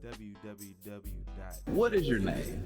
www. What is your name?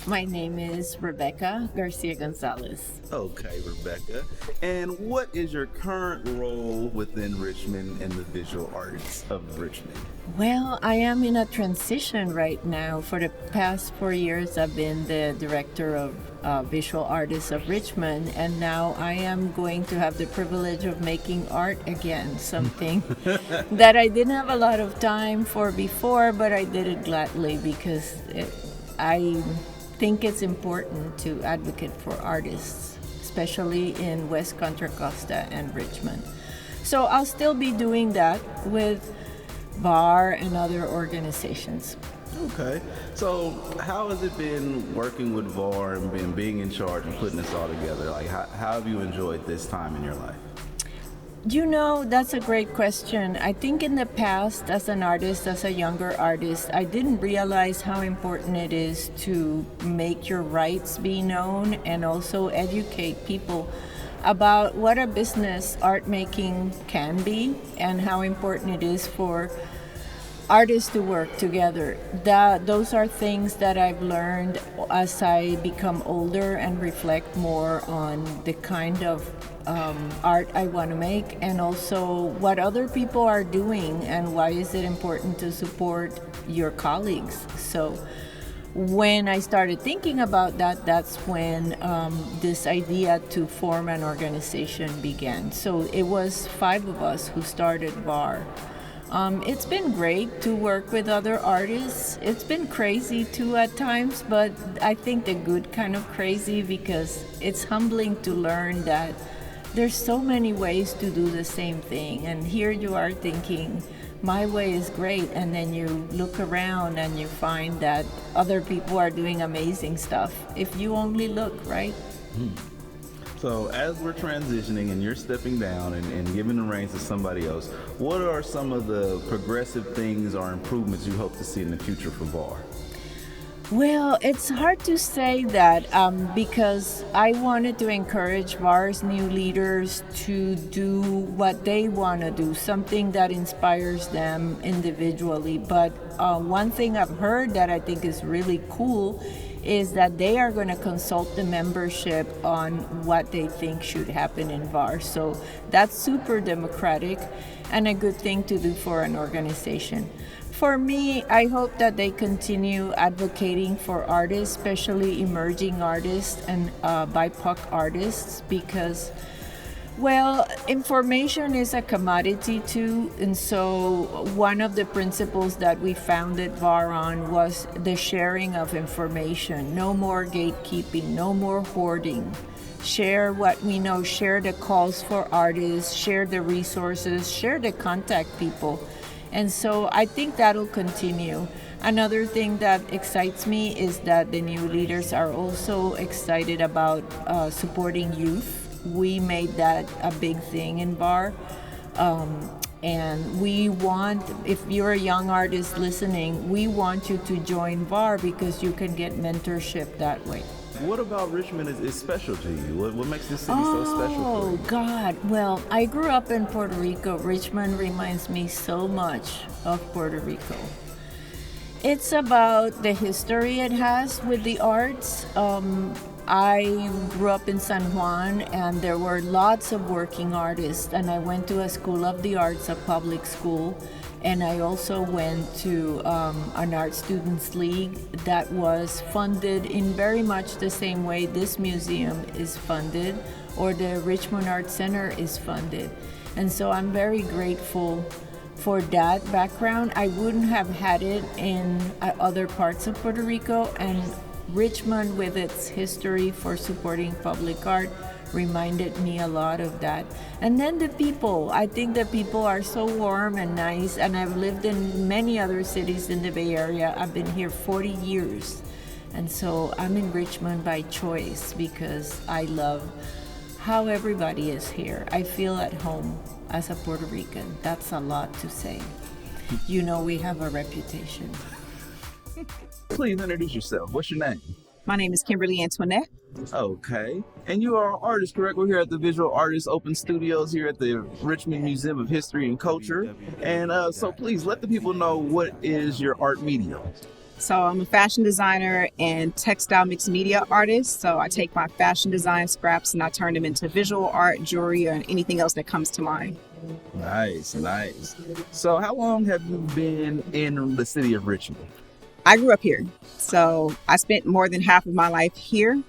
My name is Rebecca Garcia Gonzalez. Okay, Rebecca. And what is your current role within Richmond and the visual arts of Richmond? Well, I am in a transition right now. For the past 4 years, I've been the director of visual artists of Richmond, and now I am going to have the privilege of making art again, something that I didn't have a lot of time for before, but I did it gladly because I think it's important to advocate for artists, especially in West Contra Costa and Richmond. So I'll still be doing that with V.A.R and other organizations. Okay. So how has it been working with V.A.R and being in charge and putting this all together? Like, how have you enjoyed this time in your life? You know, that's a great question. I think in the past, as an artist, as a younger artist, I didn't realize how important it is to make your rights be known and also educate people about what a business art making can be and how important it is for artists to work together. Those are things that I've learned as I become older and reflect more on the kind of art I want to make, and also what other people are doing and why is it important to support your colleagues. So when I started thinking about that, that's when this idea to form an organization began. So it was 5 of us who started V.A.R. It's been great to work with other artists. It's been crazy too at times, but I think the good kind of crazy, because it's humbling to learn that there's so many ways to do the same thing. And here you are thinking, my way is great, and then you look around and you find that other people are doing amazing stuff if you only look, right? So as we're transitioning and you're stepping down and giving the reins to somebody else, what are some of the progressive things or improvements you hope to see in the future for V.A.R? Well, it's hard to say that because I wanted to encourage V.A.R's new leaders to do what they want to do, something that inspires them individually. But one thing I've heard that I think is really cool is that they are going to consult the membership on what they think should happen in V.A.R. So that's super democratic and a good thing to do for an organization. For me, I hope that they continue advocating for artists, especially emerging artists and BIPOC artists, because, well, information is a commodity too. And so one of the principles that we founded V.A.R on was the sharing of information. No more gatekeeping, no more hoarding. Share what we know, share the calls for artists, share the resources, share the contact people. And so I think that'll continue. Another thing that excites me is that the new leaders are also excited about supporting youth. We made that a big thing in V.A.R. And we want, if you're a young artist listening, we want you to join V.A.R because you can get mentorship that way. What about Richmond is special to you? What makes this city so special for you? Oh, God. Well, I grew up in Puerto Rico. Richmond reminds me so much of Puerto Rico. It's about the history it has with the arts. I grew up in San Juan, and there were lots of working artists, and I went to a School of the Arts, a public school, and I also went to an Art Students League that was funded in very much the same way this museum is funded or the Richmond Art Center is funded. And so I'm very grateful for that background. I wouldn't have had it in other parts of Puerto Rico, and Richmond, with its history for supporting public art, reminded me a lot of that. And then the people. I think the people are so warm and nice, and I've lived in many other cities in the Bay Area. I've been here 40 years. And so I'm in Richmond by choice because I love how everybody is here. I feel at home as a Puerto Rican. That's a lot to say. You know, we have a reputation. Please introduce yourself. What's your name? My name is Kimberly Antoinette. Okay. And you are an artist, correct? We're here at the Visual Artists Open Studios here at the Richmond Museum of History and Culture. And so please let the people know, what is your art medium? So I'm a fashion designer and textile mixed media artist. So I take my fashion design scraps and I turn them into visual art, jewelry, or anything else that comes to mind. Nice, nice. So how long have you been in the city of Richmond? I grew up here. So I spent more than half of my life here.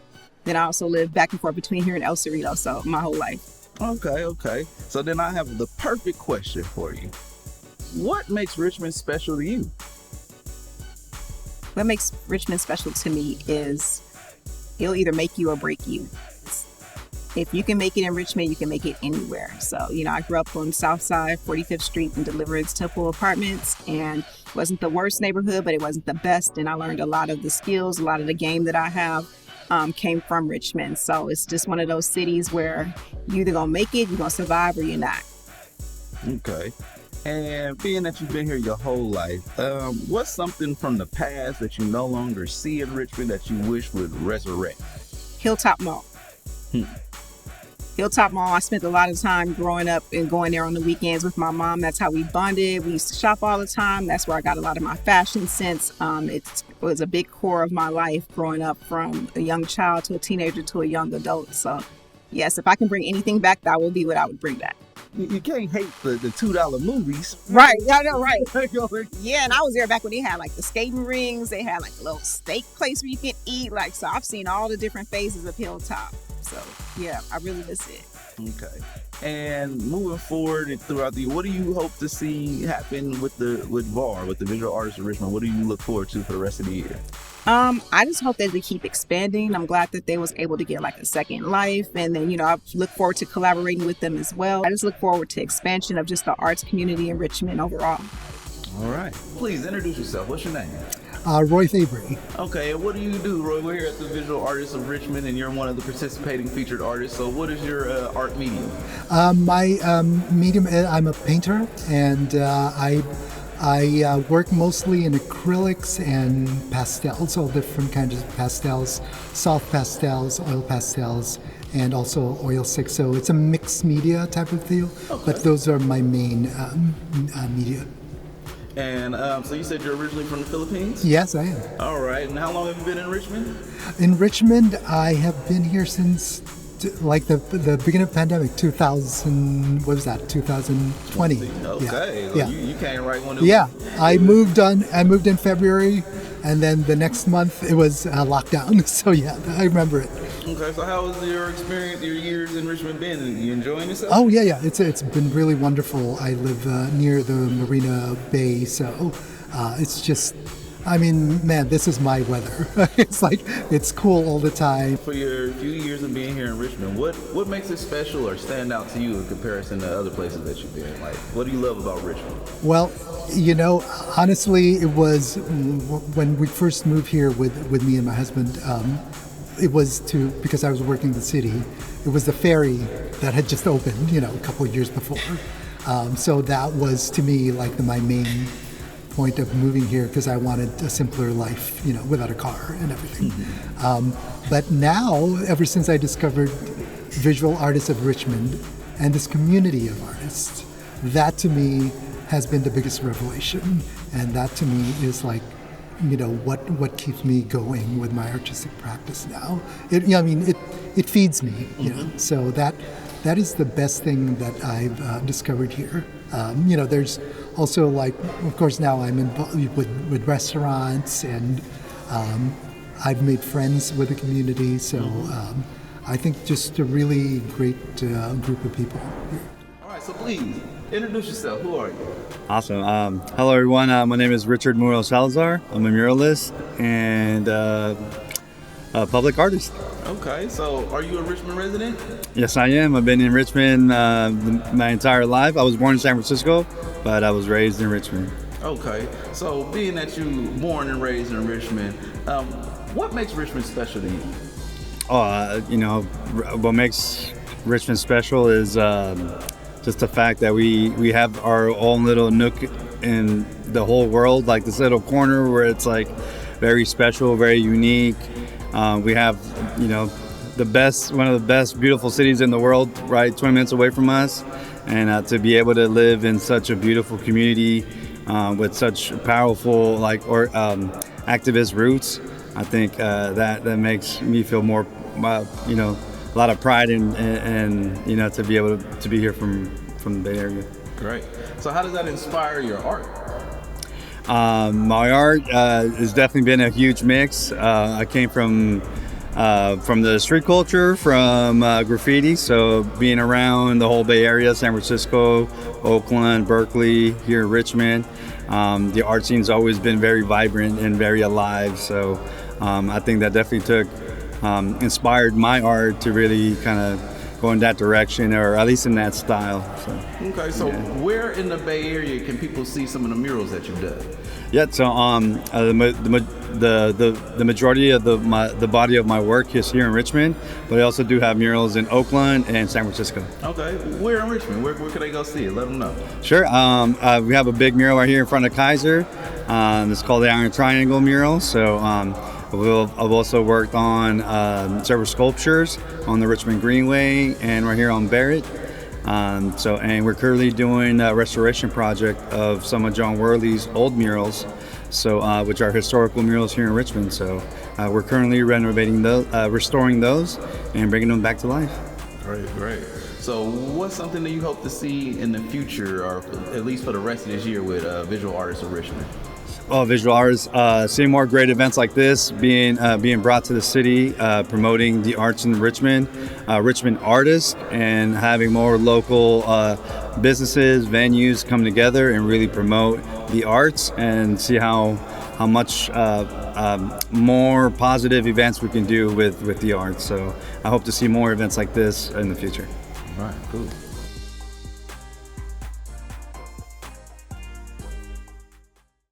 Then I also lived back and forth between here and El Cerrito, so my whole life. Okay. So then I have the perfect question for you. What makes Richmond special to you? What makes Richmond special to me is it'll either make you or break you. If you can make it in Richmond, you can make it anywhere. So, I grew up on South Side, 45th Street in Deliverance Temple Apartments, and it wasn't the worst neighborhood, but it wasn't the best. And I learned a lot of the skills, a lot of the game that I have came from Richmond. So it's just one of those cities where you're either going to make it, you're going to survive, or you're not. Okay. And being that you've been here your whole life, what's something from the past that you no longer see in Richmond that you wish would resurrect? Hilltop Mall. Hilltop Mall, I spent a lot of time growing up and going there on the weekends with my mom. That's how we bonded. We used to shop all the time. That's where I got a lot of my fashion sense. It was a big core of my life growing up from a young child to a teenager to a young adult. So, yes, if I can bring anything back, that will be what I would bring back. You can't hate the $2 movies. Right. Yeah, no, right. Yeah, and I was there back when they had like the skating rings. They had like a little steak place where you can eat. So I've seen all the different phases of Hilltop. So, yeah, I really miss it. Okay. And moving forward and throughout the year, what do you hope to see happen with V.A.R, with the Visual Artists of Richmond? What do you look forward to for the rest of the year? I just hope that they keep expanding. I'm glad that they was able to get like a second life. And then, I look forward to collaborating with them as well. I just look forward to expansion of just the arts community in Richmond overall. All right. Please introduce yourself. What's your name? Roy Fabry. Okay, and what do you do, Roy? We're here at the Visual Artists of Richmond, and you're one of the participating featured artists. So what is your art medium? My medium, I'm a painter, and I work mostly in acrylics and pastels, all different kinds of pastels, soft pastels, oil pastels, and also oil sticks. So it's a mixed media type of deal, but those are my main media. And so you said you're originally from the Philippines? Yes, I am. All right. And how long have you been in Richmond? In Richmond, I have been here since the beginning of the pandemic, 2020. Okay. Yeah. You came right when it was... Yeah, I moved in February, and then the next month it was lockdown. So yeah, I remember it. Okay, so how was your experience, your years in Richmond been? Are you enjoying yourself? Oh yeah, it's been really wonderful. I live near the Marina Bay, so it's just, man, this is my weather. It's cool all the time. For your few years of being here in Richmond, what makes it special or stand out to you in comparison to other places that you've been? What do you love about Richmond? Well, honestly, it was when we first moved here with me and my husband. It was because I was working the city. It was the ferry that had just opened, a couple of years before. So that was, to me, my main point of moving here, because I wanted a simpler life, without a car and everything. But now, ever since I discovered Visual Artists of Richmond and this community of artists, that to me has been the biggest revelation. And that to me is what keeps me going with my artistic practice now. It feeds me, So that is the best thing that I've discovered here. There's also of course now I'm involved with restaurants, and I've made friends with the community. So I think just a really great group of people here. All right, so please introduce yourself. Who are you? Awesome. Hello, everyone. My name is Richard Murillo Salazar. I'm a muralist and a public artist. Okay, so are you a Richmond resident? Yes, I am. I've been in Richmond my entire life. I was born in San Francisco, but I was raised in Richmond. Okay, so being that you were born and raised in Richmond, what makes Richmond special to you? What makes Richmond special is just the fact that we have our own little nook in the whole world, this little corner where it's very special, very unique. We have, one of the best beautiful cities in the world, right 20 minutes away from us, and to be able to live in such a beautiful community with such powerful activist roots, I think that makes me feel more, a lot of pride and to be able to be here from the Bay Area. Great. So how does that inspire your art? My art has definitely been a huge mix. I came from the street culture, from graffiti, so being around the whole Bay Area, San Francisco, Oakland, Berkeley, here in Richmond, the art scene's always been very vibrant and very alive. So I think that definitely inspired my art to really kind of go in that direction, or at least in that style. Okay, so where in the Bay Area can people see some of the murals that you've done? Yeah, so the majority of the body of my work is here in Richmond, but I also do have murals in Oakland and San Francisco. Okay, where in Richmond? Where can they go see it? Let them know. Sure. We have a big mural right here in front of Kaiser. It's called the Iron Triangle mural. So I've also worked on several sculptures on the Richmond Greenway and right here on Barrett. And we're currently doing a restoration project of some of John Worley's old murals, which are historical murals here in Richmond. So we're currently renovating those, restoring those, and bringing them back to life. Great. So what's something that you hope to see in the future, or at least for the rest of this year, with visual artists of Richmond? Visual artists, seeing more great events like this being brought to the city, promoting the arts in Richmond, Richmond artists, and having more local businesses, venues come together and really promote the arts, and see how much more positive events we can do with the arts. So I hope to see more events like this in the future. All right, cool.